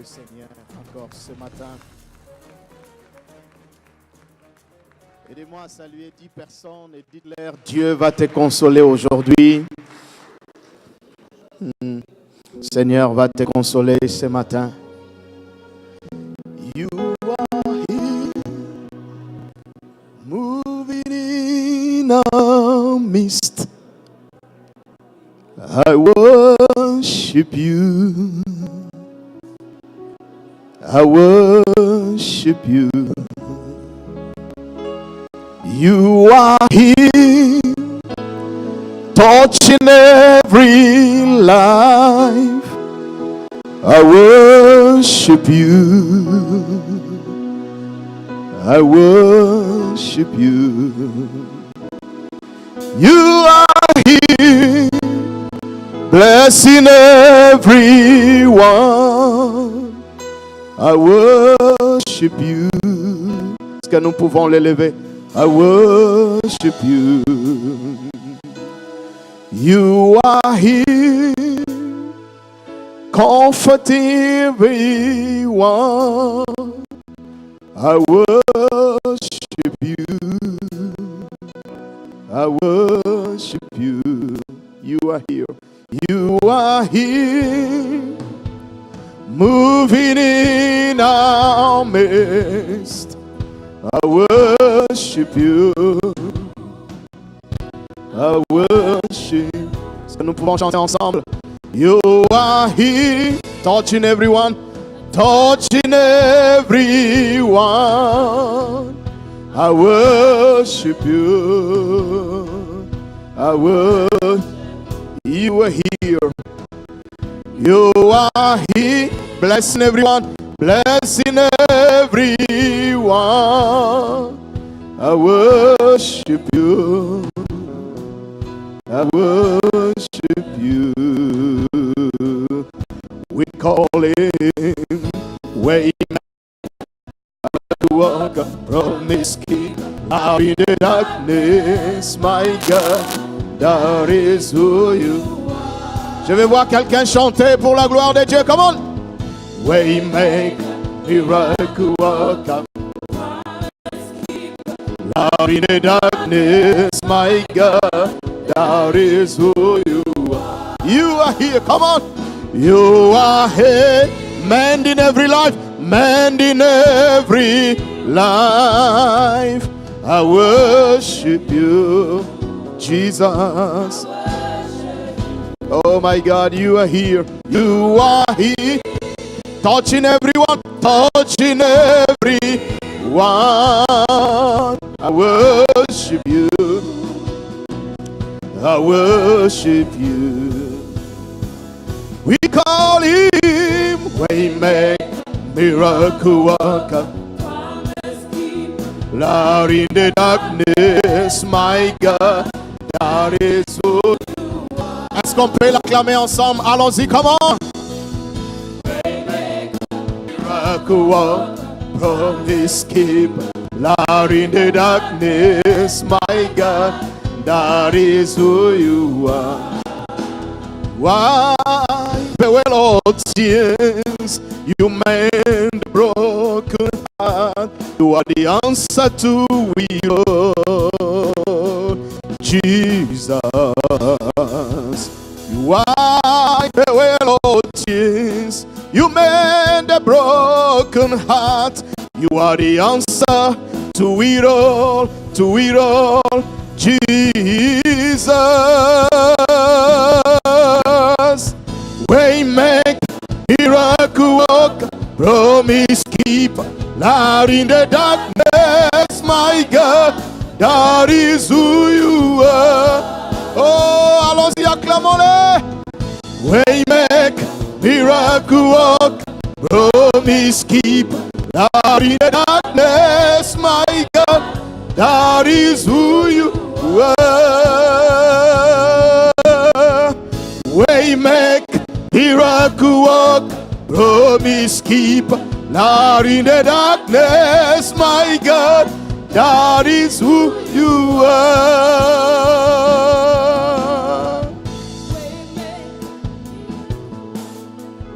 Seigneur encore ce matin. Aidez-moi à saluer 10 personnes et dites-leur, Dieu va te consoler aujourd'hui. Seigneur va te consoler ce matin. You are here, moving in our midst. I worship you. I worship you. You are here, touching every life. I worship you. I worship you. You are here, blessing everyone. I worship you. Est-ce que nous pouvons l'élever? I worship you. You are here, comforting everyone. I worship you. I worship you. You are here. You are here, moving in our midst. I worship you. I worship. Est-ce que nous pouvons chanter ensemble? You are here, touching everyone, touching everyone. I worship you. I worship. You are here. You are here, blessing everyone, blessing everyone. I worship you. I worship you. We call him Waymaker, promise keeper, out in the darkness, my God, that is who you are. Je vais voir quelqu'un chanter pour la gloire de Dieu. Come on. Waymaker, miracle worker, out in the darkness, my God, that is who you are. You are here, come on. You are here, mending every life, mending every life. I worship you, Jesus. Oh my God, you are here. You are here, touching everyone, touching everyone. I worship you. I worship you. We call him Waymaker, miracle worker, loud in the darkness, my God, that is who you are. Est-ce qu'on peut l'acclamer ensemble? Allons-y, comment? Waymaker, miracle worker, promise keeper, loud in the darkness, my God, that is who you are. Why, farewell, all tears, you mend the broken heart. You are the answer to it all, Jesus. Why, farewell, all tears, you mend the broken heart. You are the answer to it all, Jesus. Waymaker, miracle worker, promise keeper, loud in the darkness, my God, that is who you are. Oh, allons-y, acclamons-le. Waymaker, miracle worker, promise keeper, loud in the darkness, my God, that is who you are. Waymaker, miracle worker, promise keeper, loud in the darkness, my God, that is who you are.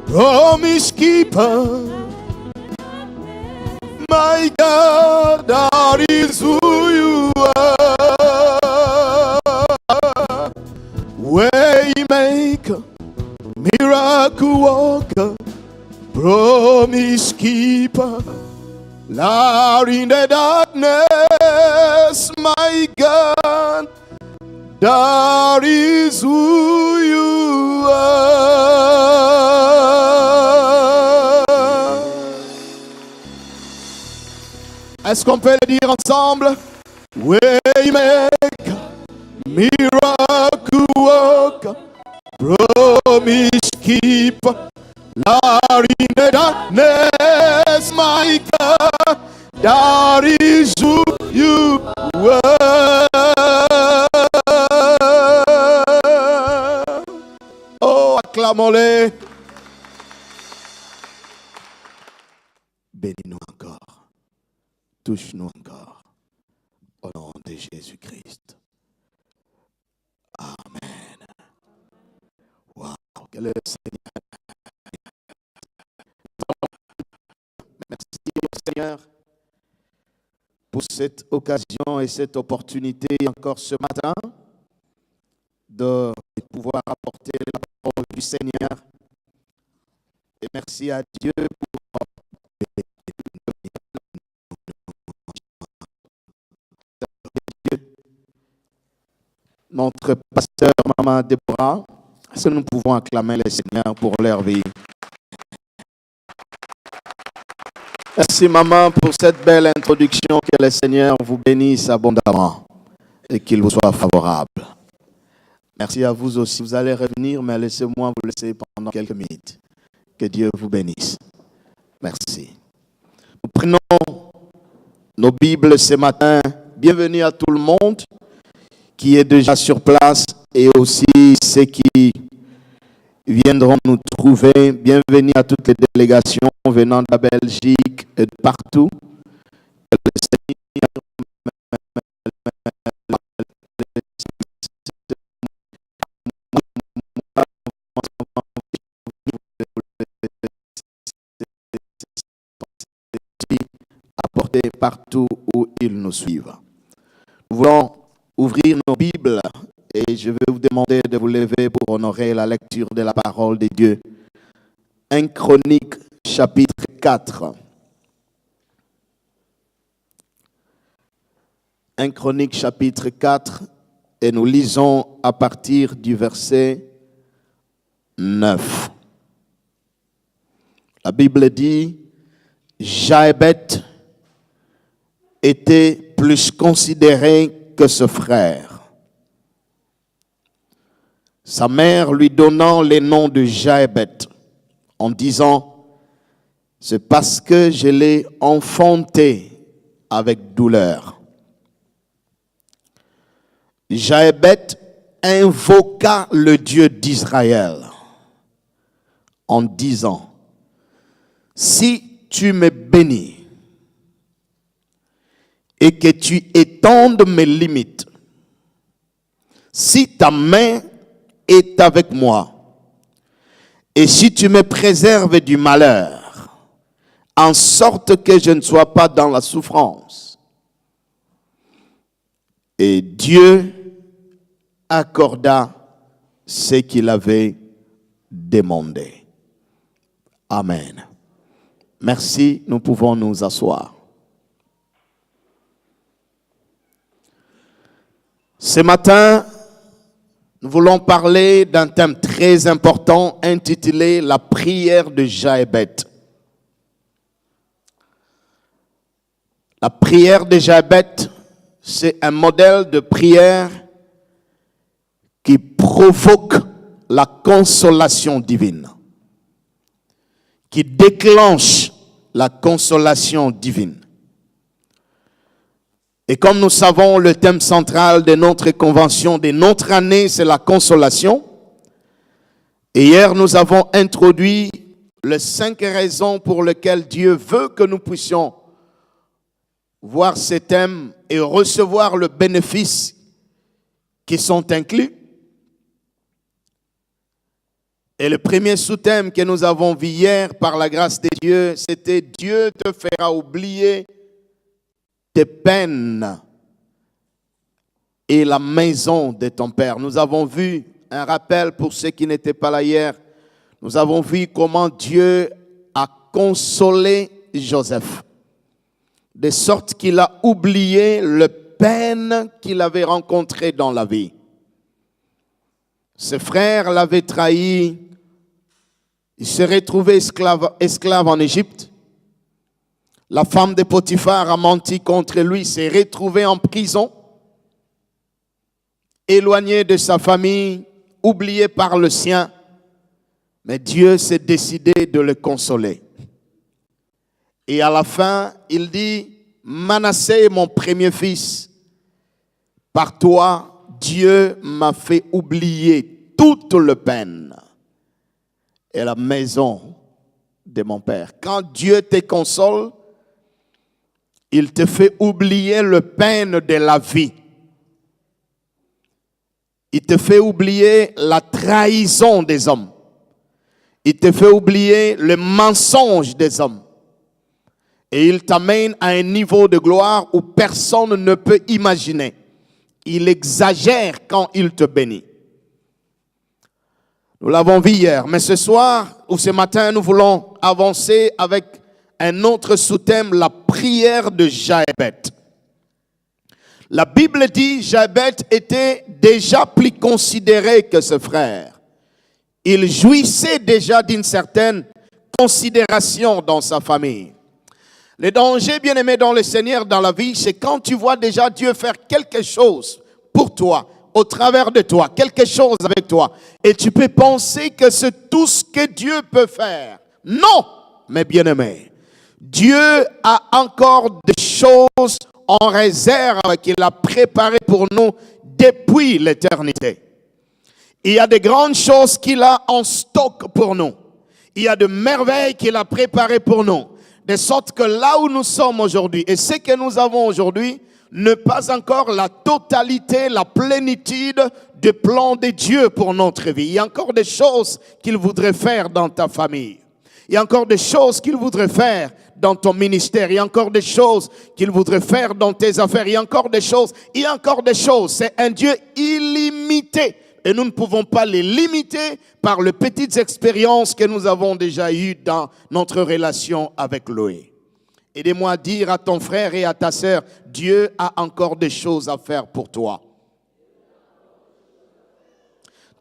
Promise keeper. keeper. My God, that is who you are. Waymaker, miracle worker, promise keeper. Light in the darkness, my God, that is who you are. Est-ce qu'on peut le dire ensemble? Waymaker, miracle worker, promise keeper. Light in the darkness, my God, that is who you are. Oh, acclamons-les. Bénis-nous encore. Touche-nous encore. Au nom de Jésus-Christ. Amen. Wow, quel est le Seigneur. Merci Seigneur pour cette occasion et cette opportunité encore ce matin de pouvoir apporter la parole du Seigneur. Et merci à Dieu pour notre pasteur Maman Déborah. Est-ce que nous pouvons acclamer le Seigneur pour leur vie? Merci maman pour cette belle introduction. Que le Seigneur vous bénisse abondamment et qu'il vous soit favorable. Merci à vous aussi. Vous allez revenir, mais laissez-moi vous laisser pendant quelques minutes. Que Dieu vous bénisse. Merci. Nous prenons nos Bibles ce matin. Bienvenue à tout le monde qui est déjà sur place et aussi ceux qui viendront nous trouver. Bienvenue à toutes les délégations venant de la Belgique et de partout. Apporter partout où ils nous suivent. Nous voulons ouvrir nos Bibles et je vais vous demander de vous lever pour honorer la lecture de la parole de Dieu. 1 Chroniques, chapitre 4. 1 Chroniques, chapitre 4, et nous lisons à partir du verset 9. La Bible dit, Jaébet était plus considéré que ce frère. Sa mère lui donnant le nom de Jaébet en disant, c'est parce que je l'ai enfanté avec douleur. Jaébet invoqua le Dieu d'Israël en disant, si tu me bénis et que tu étendes mes limites, si ta main est avec moi, et si tu me préserves du malheur, en sorte que je ne sois pas dans la souffrance. Et Dieu accorda ce qu'il avait demandé. Amen. Merci, nous pouvons nous asseoir. Ce matin, nous voulons parler d'un thème très important intitulé « La prière de Jaébet ». La prière de Jaébet, c'est un modèle de prière qui provoque la consolation divine, qui déclenche la consolation divine. Et comme nous savons, le thème central de notre convention, de notre année, c'est la consolation. Et hier, nous avons introduit les 5 raisons pour lesquelles Dieu veut que nous puissions voir ces thèmes et recevoir le bénéfice qui sont inclus. Et le premier sous-thème que nous avons vu hier par la grâce de Dieu, c'était Dieu te fera oublier tes peines et la maison de ton père. Nous avons vu un rappel pour ceux qui n'étaient pas là hier. Nous avons vu comment Dieu a consolé Joseph, de sorte qu'il a oublié le peine qu'il avait rencontré dans la vie. Ses frères l'avaient trahi, il s'est retrouvé esclave en Égypte. La femme de Potiphar a menti contre lui, s'est retrouvé en prison, éloigné de sa famille, oublié par le sien. Mais Dieu s'est décidé de le consoler. Et à la fin, il dit, Manassé, mon premier fils, par toi, Dieu m'a fait oublier toute la peine et la maison de mon père. Quand Dieu te console, il te fait oublier la peine de la vie. Il te fait oublier la trahison des hommes. Il te fait oublier le mensonge des hommes. Et il t'amène à un niveau de gloire où personne ne peut imaginer. Il exagère quand il te bénit. Nous l'avons vu hier, mais ce soir ou ce matin, nous voulons avancer avec un autre sous-thème, la prière de Jaébet. La Bible dit Jaébet était déjà plus considéré que ses frères. Il jouissait déjà d'une certaine considération dans sa famille. Le danger, bien-aimé dans le Seigneur, dans la vie, c'est quand tu vois déjà Dieu faire quelque chose pour toi, au travers de toi, quelque chose avec toi, et tu peux penser que c'est tout ce que Dieu peut faire. Non, mes bien-aimés, Dieu a encore des choses en réserve qu'il a préparées pour nous depuis l'éternité. Il y a de grandes choses qu'il a en stock pour nous. Il y a de merveilles qu'il a préparées pour nous. De sorte que là où nous sommes aujourd'hui, et ce que nous avons aujourd'hui, n'est pas encore la totalité, la plénitude des plans de Dieu pour notre vie. Il y a encore des choses qu'il voudrait faire dans ta famille. Il y a encore des choses qu'il voudrait faire dans ton ministère. Il y a encore des choses qu'il voudrait faire dans tes affaires. Il y a encore des choses. Il y a encore des choses. C'est un Dieu illimité. Et nous ne pouvons pas les limiter par les petites expériences que nous avons déjà eues dans notre relation avec Loé. Aidez-moi à dire à ton frère et à ta sœur, Dieu a encore des choses à faire pour toi.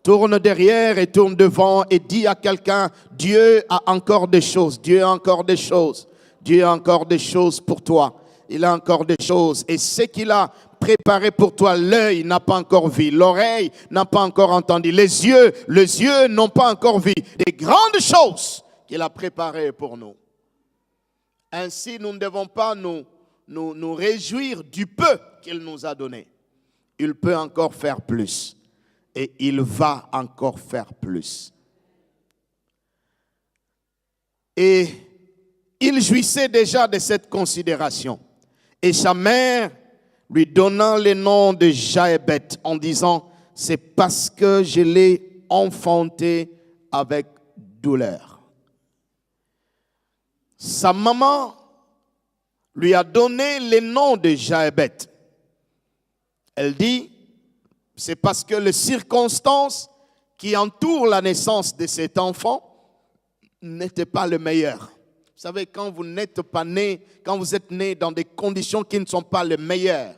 Tourne derrière et tourne devant et dis à quelqu'un, Dieu a encore des choses, Dieu a encore des choses, Dieu a encore des choses pour toi. Il a encore des choses. Et ce qu'il a préparé pour toi, l'œil n'a pas encore vu, l'oreille n'a pas encore entendu, les yeux n'ont pas encore vu. Des grandes choses qu'il a préparées pour nous. Ainsi, nous ne devons pas nous réjouir du peu qu'il nous a donné. Il peut encore faire plus. Et il va encore faire plus. Et il jouissait déjà de cette considération. Et sa mère lui donnant le nom de Jaébet en disant, c'est parce que je l'ai enfanté avec douleur. Sa maman lui a donné le nom de Jaébet. Elle dit, c'est parce que les circonstances qui entourent la naissance de cet enfant n'étaient pas les meilleures. Vous savez, quand vous n'êtes pas né, quand vous êtes né dans des conditions qui ne sont pas les meilleures,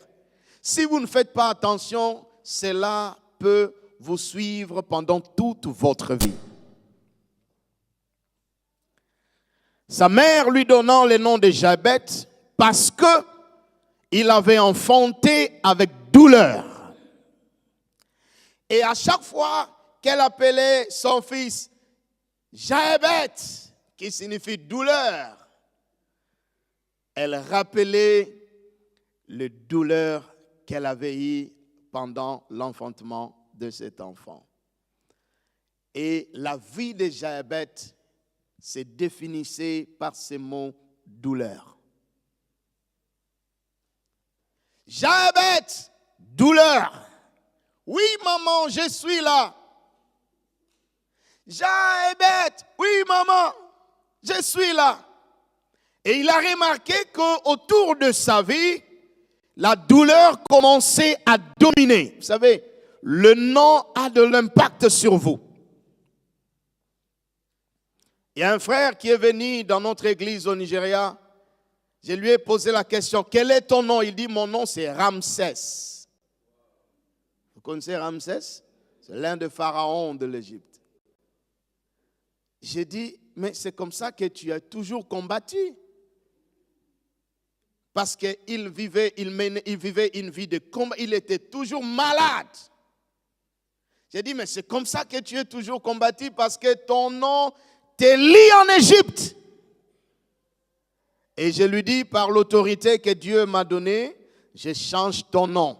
si vous ne faites pas attention, cela peut vous suivre pendant toute votre vie. Sa mère lui donnant le nom de Jaébet parce que il avait enfanté avec douleur. Et à chaque fois qu'elle appelait son fils Jaébet, qui signifie douleur, elle rappelait les douleurs qu'elle avait eues pendant l'enfantement de cet enfant. Et la vie de Jaébet se définissait par ces mots douleur. Jaébet, douleur. Oui, maman, je suis là. Jean est bête. Oui, maman, je suis là. Et il a remarqué qu'autour de sa vie, la douleur commençait à dominer. Vous savez, le nom a de l'impact sur vous. Il y a un frère qui est venu dans notre église au Nigeria. Je lui ai posé la question, quel est ton nom? Il dit, mon nom c'est Ramsès. Vous connaissez Ramsès? C'est l'un des pharaons de l'Égypte. J'ai dit, mais c'est comme ça que tu as toujours combattu. Parce qu'il vivait une vie de combat. Il était toujours malade. J'ai dit, mais c'est comme ça que tu es toujours combattu parce que ton nom t'est lié en Égypte. Et je lui dis, par l'autorité que Dieu m'a donnée, je change ton nom.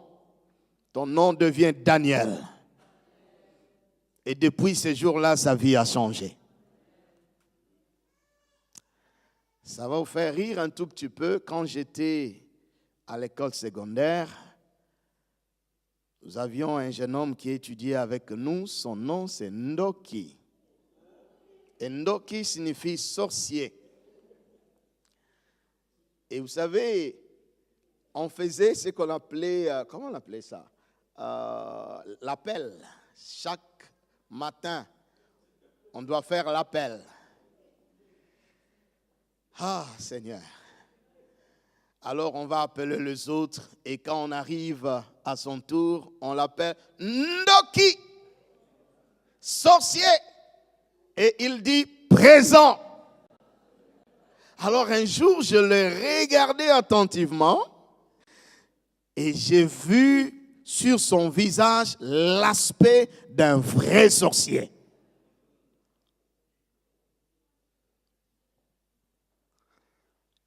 Ton nom devient Daniel. Et depuis ce jour-là, sa vie a changé. Ça va vous faire rire un tout petit peu. Quand j'étais à l'école secondaire, nous avions un jeune homme qui étudiait avec nous. Son nom, c'est Ndoki. Et Ndoki signifie sorcier. Et vous savez, on faisait ce qu'on appelait, comment on appelait ça? L'appel. Chaque matin, on doit faire l'appel. Ah, Seigneur. Alors, on va appeler les autres. Et quand on arrive à son tour, on l'appelle Ndoki, sorcier. Et il dit présent. Alors, un jour, je l'ai regardé attentivement. Et j'ai vu sur son visage l'aspect d'un vrai sorcier.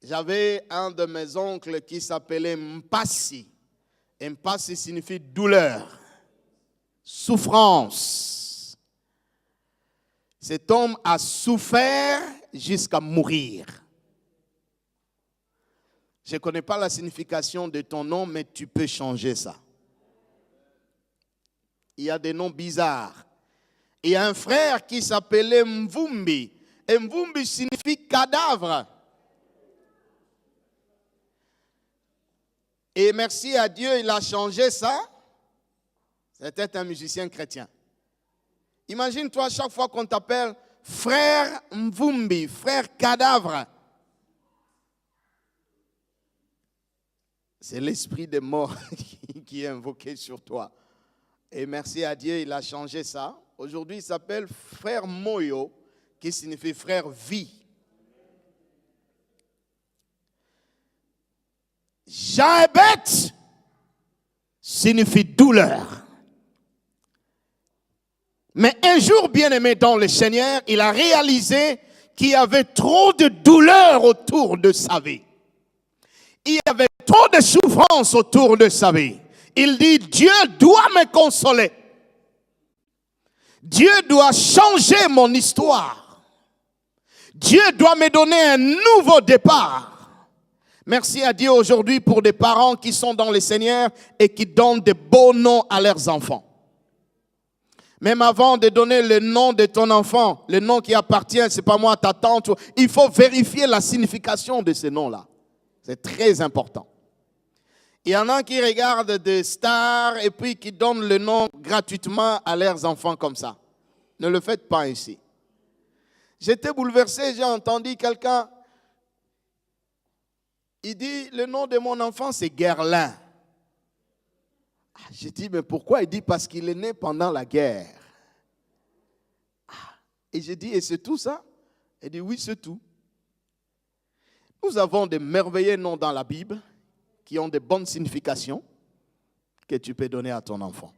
J'avais un de mes oncles qui s'appelait Mpassi. Mpassi signifie douleur, souffrance. Cet homme a souffert jusqu'à mourir. Je ne connais pas la signification de ton nom, mais tu peux changer ça. Il y a des noms bizarres. Il y a un frère qui s'appelait Mvumbi. Et Mvumbi signifie cadavre. Et merci à Dieu, il a changé ça. C'était un musicien chrétien. Imagine-toi, chaque fois qu'on t'appelle frère Mvumbi, frère cadavre. C'est l'esprit des morts qui est invoqué sur toi. Et merci à Dieu, il a changé ça. Aujourd'hui, il s'appelle frère Moyo, qui signifie frère vie. Jaébet signifie douleur. Mais un jour, bien-aimé dans le Seigneur, il a réalisé qu'il y avait trop de douleur autour de sa vie. Il y avait trop de souffrance autour de sa vie. Il dit, Dieu doit me consoler. Dieu doit changer mon histoire. Dieu doit me donner un nouveau départ. Merci à Dieu aujourd'hui pour des parents qui sont dans le Seigneur et qui donnent de beaux noms à leurs enfants. Même avant de donner le nom de ton enfant, le nom qui appartient, c'est pas moi, ta tante, il faut vérifier la signification de ces noms-là. C'est très important. Il y en a qui regardent des stars et puis qui donnent le nom gratuitement à leurs enfants comme ça. Ne le faites pas ici. J'étais bouleversé, j'ai entendu quelqu'un. Il dit, le nom de mon enfant, c'est Guerlain. J'ai dit, mais pourquoi? Il dit, parce qu'il est né pendant la guerre. Et j'ai dit, et c'est tout ça? Il dit, oui, c'est tout. Nous avons de merveilleux noms dans la Bible qui ont de bonnes significations que tu peux donner à ton enfant.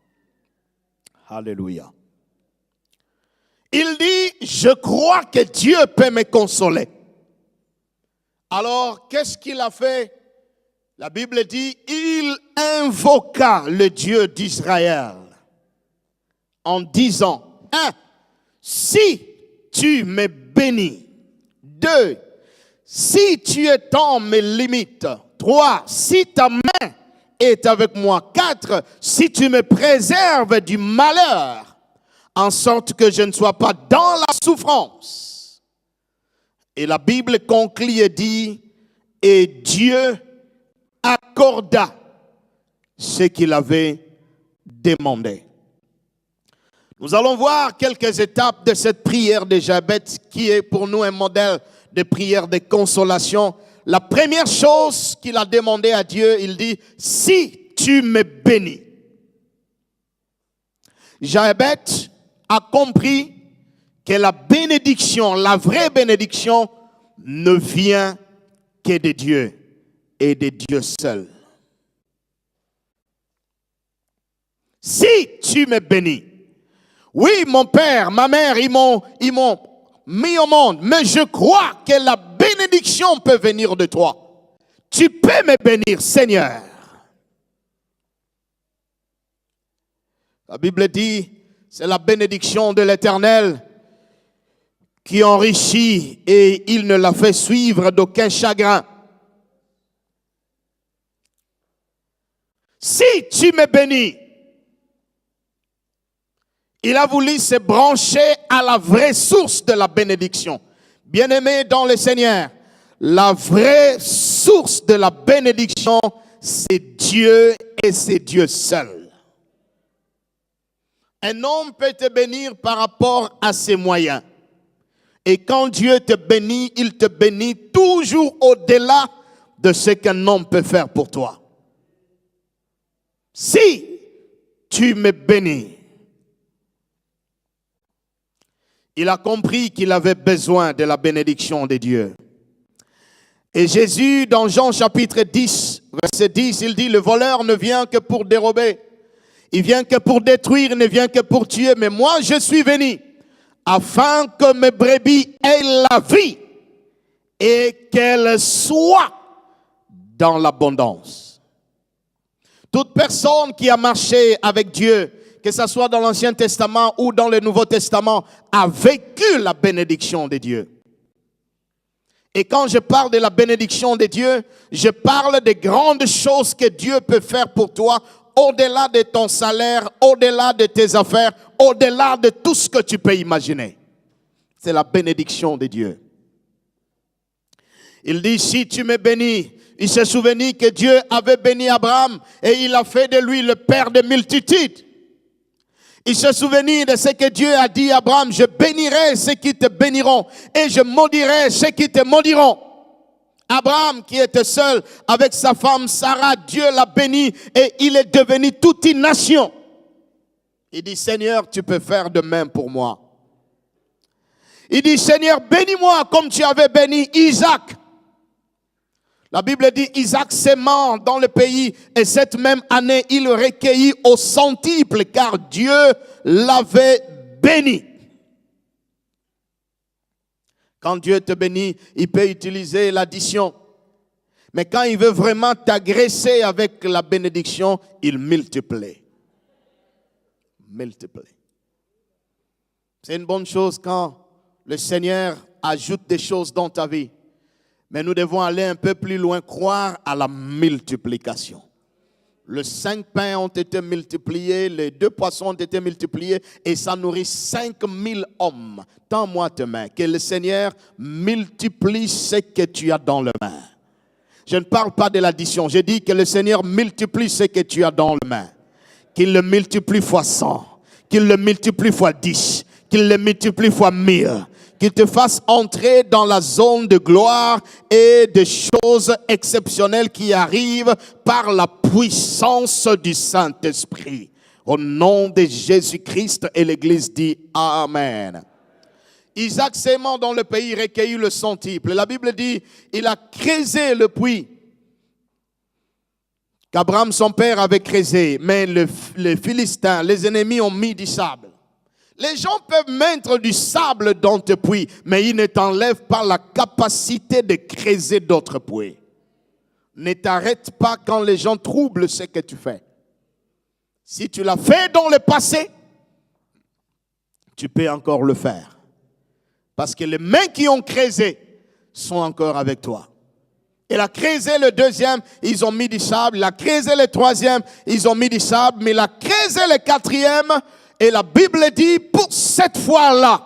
Alléluia. Il dit, je crois que Dieu peut me consoler. Alors, qu'est-ce qu'il a fait? La Bible dit, il invoqua le Dieu d'Israël en disant, 1, si tu me bénis. 2, si tu étends mes limites. 3, si ta main est avec moi. 4, si tu me préserves du malheur. en sorte que je ne sois pas dans la souffrance. Et la Bible conclut et dit, et Dieu accorda ce qu'il avait demandé. Nous allons voir quelques étapes de cette prière de Jabez qui est pour nous un modèle de prière de consolation. La première chose qu'il a demandé à Dieu, il dit, si tu me bénis. Jabez a compris que la bénédiction, la vraie bénédiction, ne vient que de Dieu et de Dieu seul. Si tu me bénis, oui, mon père, ma mère, ils m'ont mis au monde, mais je crois que la bénédiction peut venir de toi. Tu peux me bénir, Seigneur. La Bible dit, c'est la bénédiction de l'Éternel qui enrichit et il ne la fait suivre d'aucun chagrin. Si tu me bénis, il a voulu se brancher à la vraie source de la bénédiction. Bien-aimés dans le Seigneur, la vraie source de la bénédiction, c'est Dieu et c'est Dieu seul. Un homme peut te bénir par rapport à ses moyens. Et quand Dieu te bénit, il te bénit toujours au-delà de ce qu'un homme peut faire pour toi. Si tu me bénis, il a compris qu'il avait besoin de la bénédiction de Dieu. Et Jésus, dans Jean chapitre 10, verset 10, il dit, le voleur ne vient que pour dérober. Il vient que pour détruire, il ne vient que pour tuer. Mais moi, je suis venu afin que mes brebis aient la vie et qu'elles soient dans l'abondance. Toute personne qui a marché avec Dieu, que ce soit dans l'Ancien Testament ou dans le Nouveau Testament, a vécu la bénédiction de Dieu. Et quand je parle de la bénédiction de Dieu, je parle des grandes choses que Dieu peut faire pour toi, au-delà de ton salaire, au-delà de tes affaires, au-delà de tout ce que tu peux imaginer. C'est la bénédiction de Dieu. Il dit, si tu me bénis, il se souvenait que Dieu avait béni Abraham et il a fait de lui le père de multitudes. Il se souvenait de ce que Dieu a dit à Abraham, je bénirai ceux qui te béniront et je maudirai ceux qui te maudiront. Abraham qui était seul avec sa femme Sarah, Dieu l'a béni et il est devenu toute une nation. Il dit, Seigneur, tu peux faire de même pour moi. Il dit, Seigneur, bénis-moi comme tu avais béni Isaac. La Bible dit, Isaac s'aimant dans le pays et cette même année, il recueillit au centuple car Dieu l'avait béni. Quand Dieu te bénit, il peut utiliser l'addition. Mais quand il veut vraiment t'agresser avec la bénédiction, il multiplie. Multiplie. C'est une bonne chose quand le Seigneur ajoute des choses dans ta vie. Mais nous devons aller un peu plus loin, croire à la multiplication. Les 5 pains ont été multipliés, les 2 poissons ont été multipliés et ça nourrit 5000 hommes. Tends-moi tes mains, que le Seigneur multiplie ce que tu as dans les mains. Je ne parle pas de l'addition, je dis que le Seigneur multiplie ce que tu as dans les mains. Qu'il le multiplie fois 100, qu'il le multiplie fois 10, qu'il le multiplie fois 1000. Qu'il te fasse entrer dans la zone de gloire et de choses exceptionnelles qui arrivent par la puissance du Saint-Esprit. Au nom de Jésus-Christ, et l'Église dit Amen. Isaac s'aimant dans le pays recueillit le centuple. La Bible dit, il a creusé le puits qu'Abraham son père avait creusé. Mais les Philistins, les ennemis ont mis du sable. Les gens peuvent mettre du sable dans tes puits, mais ils ne t'enlèvent pas la capacité de creuser d'autres puits. Ne t'arrête pas quand les gens troublent ce que tu fais. Si tu l'as fait dans le passé, tu peux encore le faire. Parce que les mains qui ont creusé sont encore avec toi. Il a creusé le deuxième, ils ont mis du sable. Il a creusé le troisième, ils ont mis du sable. Mais il a creusé le quatrième. Et la Bible dit, pour cette fois-là,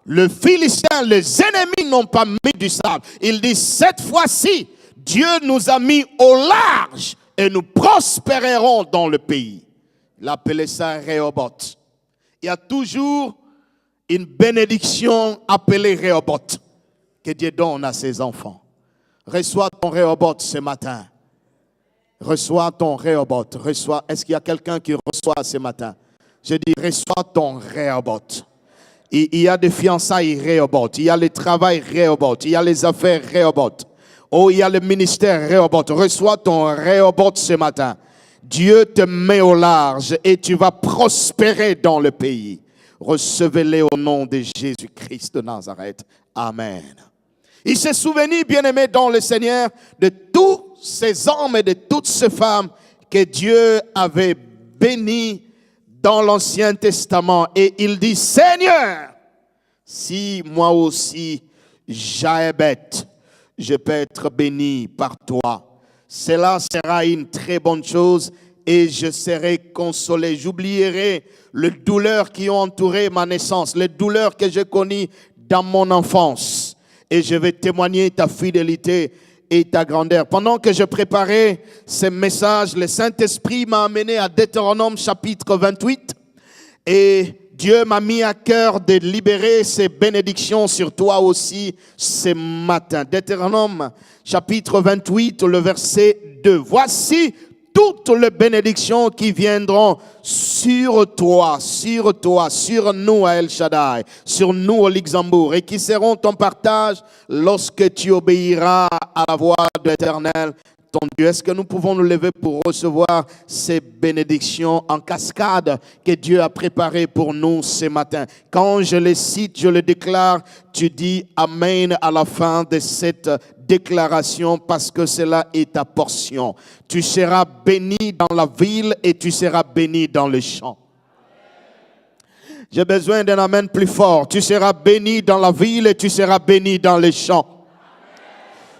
le Philistin, les ennemis n'ont pas mis du sable. Il dit, cette fois-ci, Dieu nous a mis au large et nous prospérerons dans le pays. Il appelait ça Rehoboth. Il y a toujours une bénédiction appelée Rehoboth que Dieu donne à ses enfants. Reçois ton Rehoboth ce matin. Reçois ton Rehoboth. Reçois. Est-ce qu'il y a quelqu'un qui reçoit ce matin? Je dis, reçois ton Rehoboth. Il y a des fiançailles Rehoboth. Il y a le travail Rehoboth. Il y a les affaires Rehoboth. Oh, il y a le ministère Rehoboth. Reçois ton Rehoboth ce matin. Dieu te met au large et tu vas prospérer dans le pays. Recevez-les au nom de Jésus-Christ de Nazareth. Amen. Il s'est souvenu, bien-aimé dans le Seigneur, de tous ces hommes et de toutes ces femmes que Dieu avait bénis dans l'Ancien Testament. Et il dit, Seigneur, si moi aussi, Jaébeth, je peux être béni par toi, cela sera une très bonne chose et je serai consolé. J'oublierai les douleurs qui ont entouré ma naissance, les douleurs que j'ai connues dans mon enfance. Et je vais témoigner ta fidélité et ta grandeur. Pendant que je préparais ce message, le Saint-Esprit m'a amené à Deutéronome chapitre 28. Et Dieu m'a mis à cœur de libérer ces bénédictions sur toi aussi ce matin. Deutéronome chapitre 28, le verset 2. Voici toutes les bénédictions qui viendront sur toi, sur nous à El Shaddai, sur nous au Luxembourg, et qui seront ton partage lorsque tu obéiras à la voix de l'Éternel, ton Dieu. Est-ce que nous pouvons nous lever pour recevoir ces bénédictions en cascade que Dieu a préparées pour nous ce matin? Quand je les cite, je les déclare, tu dis Amen à la fin de cette déclaration parce que cela est ta portion. Tu seras béni dans la ville et tu seras béni dans les champs. J'ai besoin d'un amen plus fort. Tu seras béni dans la ville et tu seras béni dans les champs.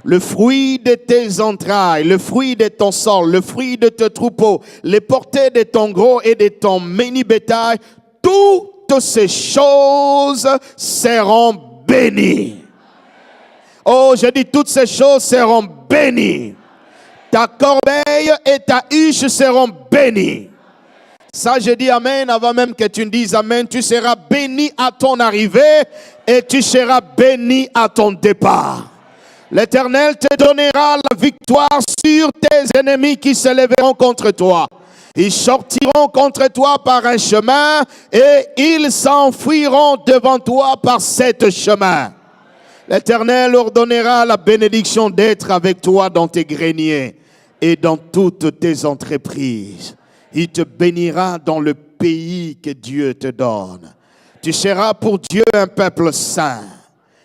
Le fruit de tes entrailles, le fruit de ton sol, le fruit de tes troupeaux, les portées de ton gros et de ton menu bétail, toutes ces choses seront bénies. Oh, je dis toutes ces choses seront bénies. Ta corbeille et ta huche seront bénies. Ça, je dis Amen avant même que tu ne dises Amen. Tu seras béni à ton arrivée et tu seras béni à ton départ. L'Éternel te donnera la victoire sur tes ennemis qui se lèveront contre toi. Ils sortiront contre toi par un chemin et ils s'enfuiront devant toi par cet chemin. L'Éternel ordonnera la bénédiction d'être avec toi dans tes greniers et dans toutes tes entreprises. Il te bénira dans le pays que Dieu te donne. Tu seras pour Dieu un peuple saint.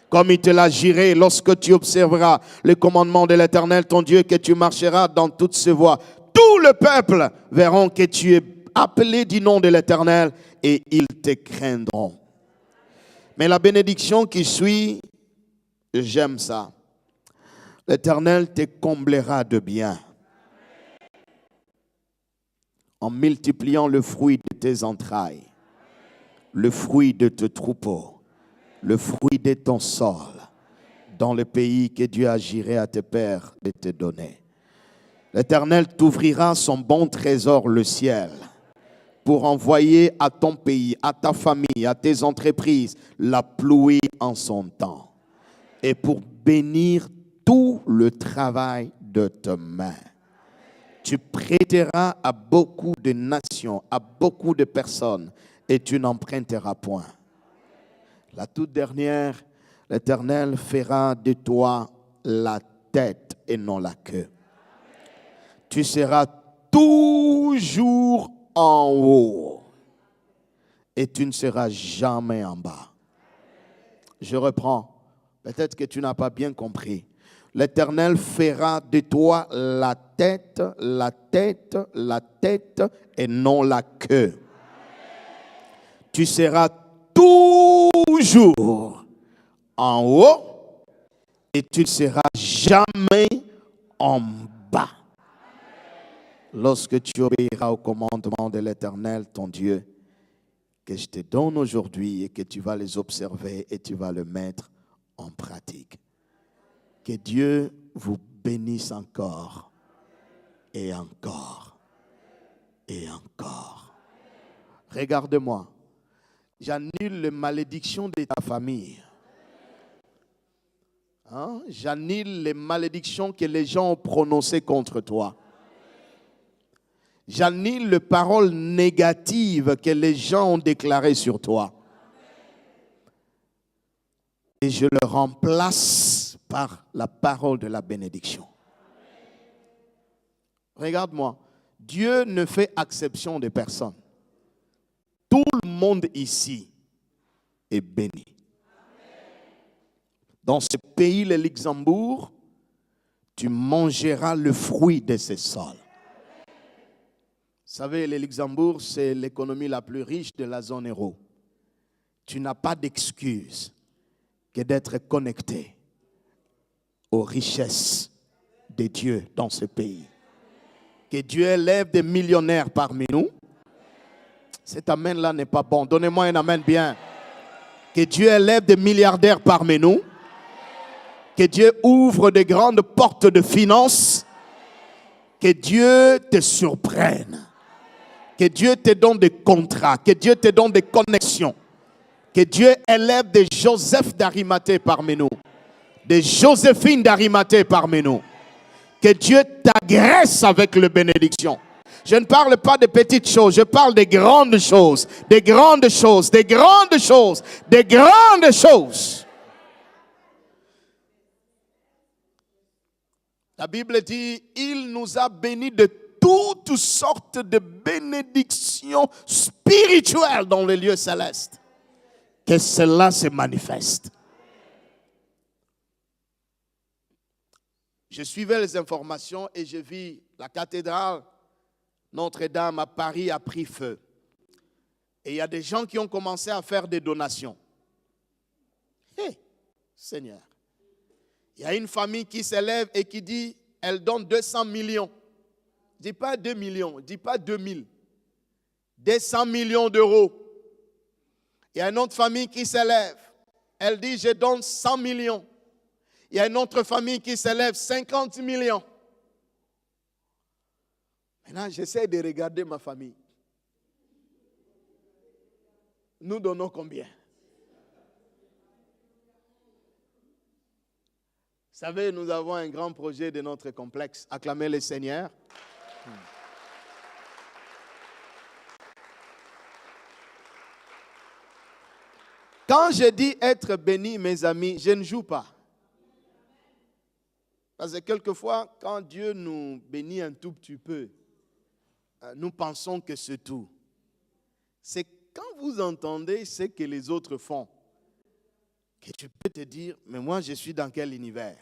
Comme il te l'a juré lorsque tu observeras le commandement de l'Éternel, ton Dieu, que tu marcheras dans toutes ses voies. Tout le peuple verront que tu es appelé du nom de l'Éternel et ils te craindront. Mais la bénédiction qui suit, j'aime ça. L'Éternel te comblera de bien en multipliant le fruit de tes entrailles, le fruit de tes troupeaux, le fruit de ton sol, dans le pays que Dieu a juré à tes pères de te donner. L'Éternel t'ouvrira son bon trésor, le ciel, pour envoyer à ton pays, à ta famille, à tes entreprises, la pluie en son temps, et pour bénir tout le travail de tes mains. Tu prêteras à beaucoup de nations, à beaucoup de personnes, et tu n'emprunteras point. La toute dernière, l'Éternel fera de toi la tête et non la queue. Tu seras toujours en haut et tu ne seras jamais en bas. Je reprends. Peut-être que tu n'as pas bien compris. L'Éternel fera de toi la tête et non la queue. Tu seras toujours en haut et tu ne seras jamais en bas. Lorsque tu obéiras au commandement de l'Éternel, ton Dieu, que je te donne aujourd'hui et que tu vas les observer et tu vas les mettre en pratique. Que Dieu vous bénisse encore et encore et encore. Regarde-moi. J'annule les malédictions de ta famille. J'annule les malédictions que les gens ont prononcées contre toi. J'annule les paroles négatives que les gens ont déclarées sur toi. Et je le remplace par la parole de la bénédiction. Regarde-moi, Dieu ne fait exception de personne. Tout le monde ici est béni. Dans ce pays, le Luxembourg, tu mangeras le fruit de ces sols. Vous savez, le Luxembourg, c'est l'économie la plus riche de la zone euro. Tu n'as pas d'excuse que d'être connecté aux richesses de Dieu dans ce pays. Que Dieu élève des millionnaires parmi nous. Cet amen-là n'est pas bon. Donnez-moi un amen bien. Que Dieu élève des milliardaires parmi nous. Que Dieu ouvre de grandes portes de finances. Que Dieu te surprenne. Que Dieu te donne des contrats. Que Dieu te donne des connexions. Que Dieu élève des Joseph d'Arimathée parmi nous. Des Joséphine d'Arimathée parmi nous. Que Dieu t'agresse avec les bénédictions. Je ne parle pas de petites choses, je parle des grandes choses. Des grandes choses, des grandes choses, des grandes choses. La Bible dit, il nous a bénis de toutes sortes de bénédictions spirituelles dans les lieux célestes. Que cela se manifeste. Je suivais les informations et je vis la cathédrale Notre-Dame à Paris a pris feu. Et il y a des gens qui ont commencé à faire des donations. Hé, Seigneur. Il y a une famille qui s'élève et qui dit, elle donne 200 millions. Dis pas 2 millions, dis pas 2000. 200 millions d'euros. Il y a une autre famille qui s'élève. Elle dit, je donne 100 millions. Il y a une autre famille qui s'élève, 50 millions. Maintenant, j'essaie de regarder ma famille. Nous donnons combien? Vous savez, nous avons un grand projet de notre complexe. Acclamez le Seigneur. Quand je dis être béni, mes amis, je ne joue pas. Parce que quelquefois, quand Dieu nous bénit un tout petit peu, nous pensons que c'est tout. C'est quand vous entendez ce que les autres font, que tu peux te dire, mais moi je suis dans quel univers?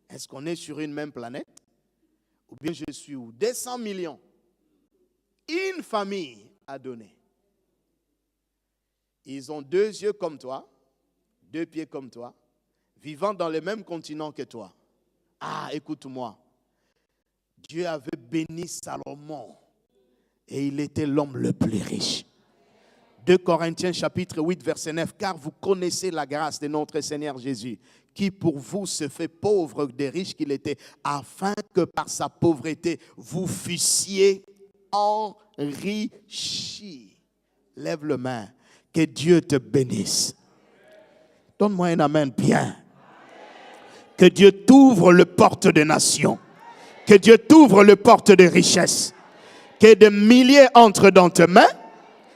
Est-ce qu'on est sur une même planète? Ou bien je suis où? 200 millions. Une famille a donné. Ils ont 2 yeux comme toi, 2 pieds comme toi, vivant dans le même continent que toi. Ah, écoute-moi. Dieu avait béni Salomon et il était l'homme le plus riche. 2 Corinthiens chapitre 8 verset 9. Car vous connaissez la grâce de notre Seigneur Jésus, qui pour vous se fait pauvre des riches qu'il était, afin que par sa pauvreté vous fussiez enrichis. Lève le main. Que Dieu te bénisse. Donne-moi un amen bien. Que Dieu t'ouvre les portes des nations. Que Dieu t'ouvre les portes de richesse. Que des milliers entrent dans tes mains.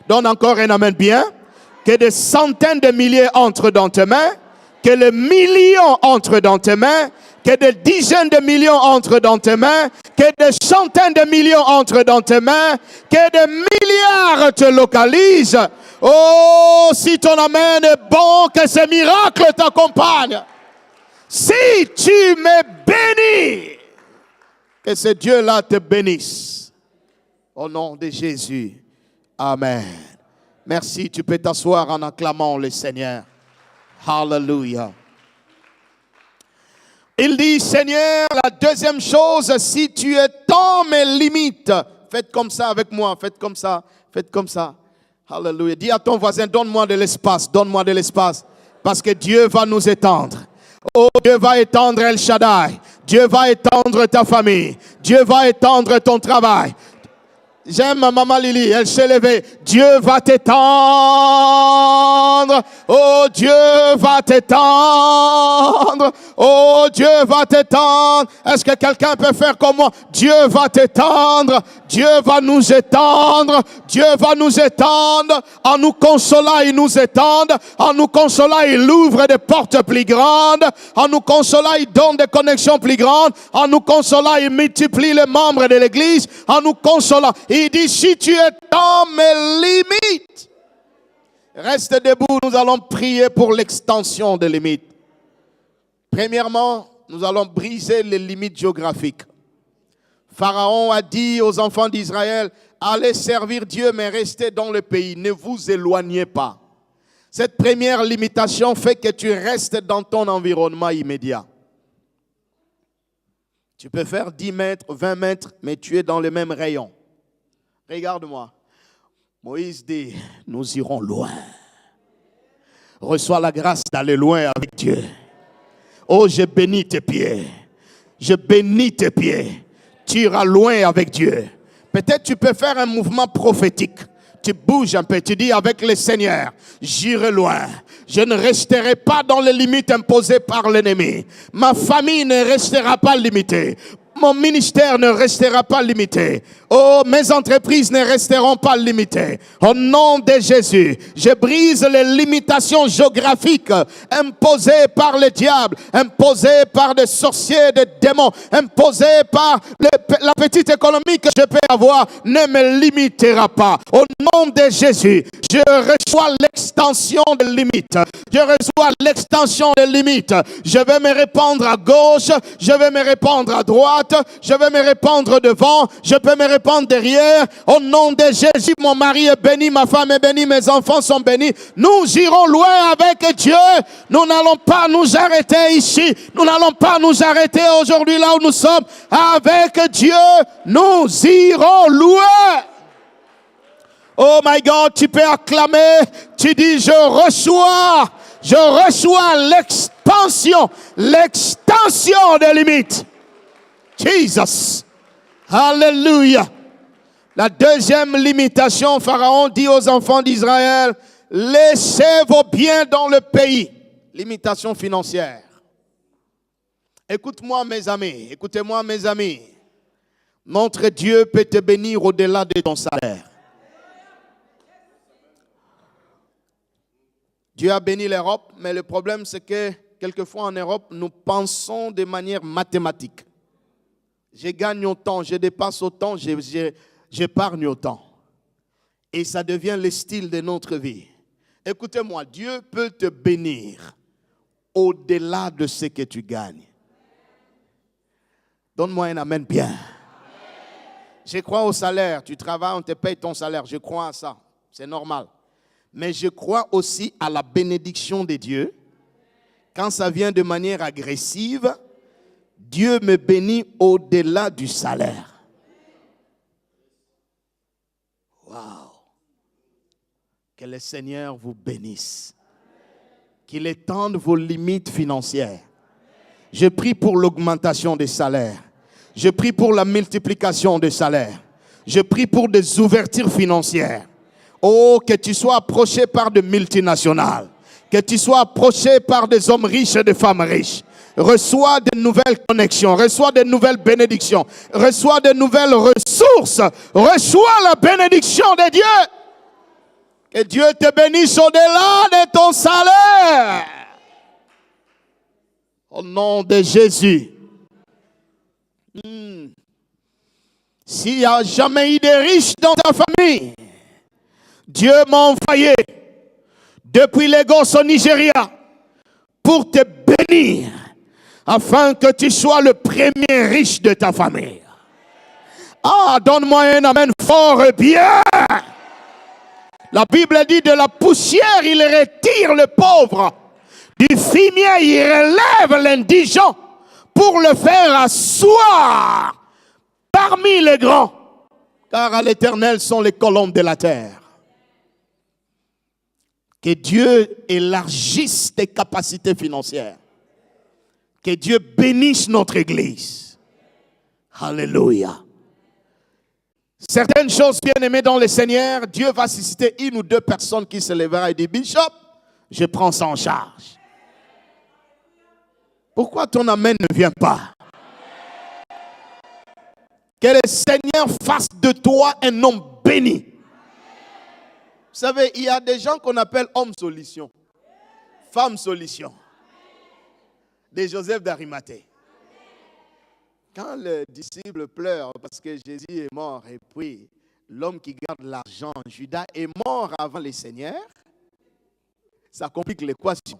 Donne encore un amen bien. Que des centaines de milliers entrent dans tes mains. Que les millions entrent dans tes mains. Que des dizaines de millions entrent dans tes mains. Que des centaines de millions entrent dans tes mains. Que des milliards te localisent. Oh, si ton amen est bon, que ce miracle t'accompagne. Si tu m'es béni, que ce Dieu-là te bénisse. Au nom de Jésus. Amen. Merci, tu peux t'asseoir en acclamant le Seigneur. Hallelujah. Il dit, Seigneur, la deuxième chose, si tu étends mes limites, faites comme ça avec moi, faites comme ça, faites comme ça. Alléluia. Dis à ton voisin, donne-moi de l'espace, donne-moi de l'espace. Parce que Dieu va nous étendre. Oh, Dieu va étendre El Shaddai. Dieu va étendre ta famille. Dieu va étendre ton travail. J'aime ma maman Lily, elle s'est levée. Dieu va t'étendre. Oh, Dieu va t'étendre. Oh, Dieu va t'étendre. Est-ce que quelqu'un peut faire comme moi? Dieu va t'étendre. Dieu va nous étendre. Dieu va nous étendre. En nous consolant, il nous étend. En nous consolant, il ouvre des portes plus grandes. En nous consolant, il donne des connexions plus grandes. En nous consolant, il multiplie les membres de l'église. En nous consolant, il dit, si tu es dans mes limites, reste debout, nous allons prier pour l'extension des limites. Premièrement, nous allons briser les limites géographiques. Pharaon a dit aux enfants d'Israël, allez servir Dieu, mais restez dans le pays, ne vous éloignez pas. Cette première limitation fait que tu restes dans ton environnement immédiat. Tu peux faire 10 mètres, 20 mètres, mais tu es dans le même rayon. Regarde-moi. Moïse dit, nous irons loin. Reçois la grâce d'aller loin avec Dieu. Oh, je bénis tes pieds. Je bénis tes pieds. Tu iras loin avec Dieu. Peut-être tu peux faire un mouvement prophétique. Tu bouges un peu, tu dis avec le Seigneur, j'irai loin. Je ne resterai pas dans les limites imposées par l'ennemi. Ma famille ne restera pas limitée. Mon ministère ne restera pas limité. Oh, mes entreprises ne resteront pas limitées. Au nom de Jésus, je brise les limitations géographiques imposées par le diable, imposées par des sorciers, des démons, imposées par la petite économie que je peux avoir, ne me limitera pas. Au nom de Jésus, je reçois l'extension des limites. Je reçois l'extension des limites. Je vais me répandre à gauche, je vais me répandre à droite, je vais me répandre devant, je peux me répandre derrière. Au nom de Jésus, mon mari est béni, ma femme est bénie, mes enfants sont bénis. Nous irons loin avec Dieu. Nous n'allons pas nous arrêter ici. Nous n'allons pas nous arrêter aujourd'hui là où nous sommes. Avec Dieu, nous irons loin. Oh my God, tu peux acclamer. Tu dis, je reçois l'extension des limites. Jesus. Alléluia. La deuxième limitation, Pharaon dit aux enfants d'Israël, laissez vos biens dans le pays. Limitation financière. Écoute-moi mes amis, écoutez-moi mes amis. Notre Dieu peut te bénir au-delà de ton salaire. Dieu a béni l'Europe, mais le problème c'est que quelquefois en Europe, nous pensons de manière mathématique. Je gagne autant, je dépasse autant, j'épargne autant. Et ça devient le style de notre vie. Écoutez-moi, Dieu peut te bénir au-delà de ce que tu gagnes. Donne-moi un amen bien. Je crois au salaire. Tu travailles, on te paye ton salaire. Je crois à ça. C'est normal. Mais je crois aussi à la bénédiction de Dieu. Quand ça vient de manière agressive, Dieu me bénit au-delà du salaire. Wow. Que le Seigneur vous bénisse. Qu'il étende vos limites financières. Je prie pour l'augmentation des salaires. Je prie pour la multiplication des salaires. Je prie pour des ouvertures financières. Oh, que tu sois approché par des multinationales. Que tu sois approché par des hommes riches et des femmes riches. Reçois de nouvelles connexions. Reçois de nouvelles bénédictions. Reçois de nouvelles ressources. Reçois la bénédiction de Dieu. Que Dieu te bénisse au-delà de ton salaire. Au nom de Jésus. S'il n'y a jamais eu de riches dans ta famille, Dieu m'a envoyé depuis Lagos au Nigeria pour te bénir afin que tu sois le premier riche de ta famille. Ah, donne-moi un amen fort et bien. La Bible dit de la poussière, il retire le pauvre. Du fumier, il relève l'indigent pour le faire asseoir parmi les grands. Car à l'Éternel sont les colombes de la terre. Que Dieu élargisse tes capacités financières. Que Dieu bénisse notre Église. Alléluia. Certaines choses bien aimées dans le Seigneur, Dieu va susciter une ou deux personnes qui se lèveront et disent, Bishop, je prends ça en charge. Pourquoi ton amen ne vient pas? Que le Seigneur fasse de toi un homme béni. Vous savez, il y a des gens qu'on appelle hommes solution, femmes solution. Des Joseph d'Arimathée. Quand le disciple pleure parce que Jésus est mort et puis l'homme qui garde l'argent, Judas, est mort avant le Seigneur, ça complique l'équation.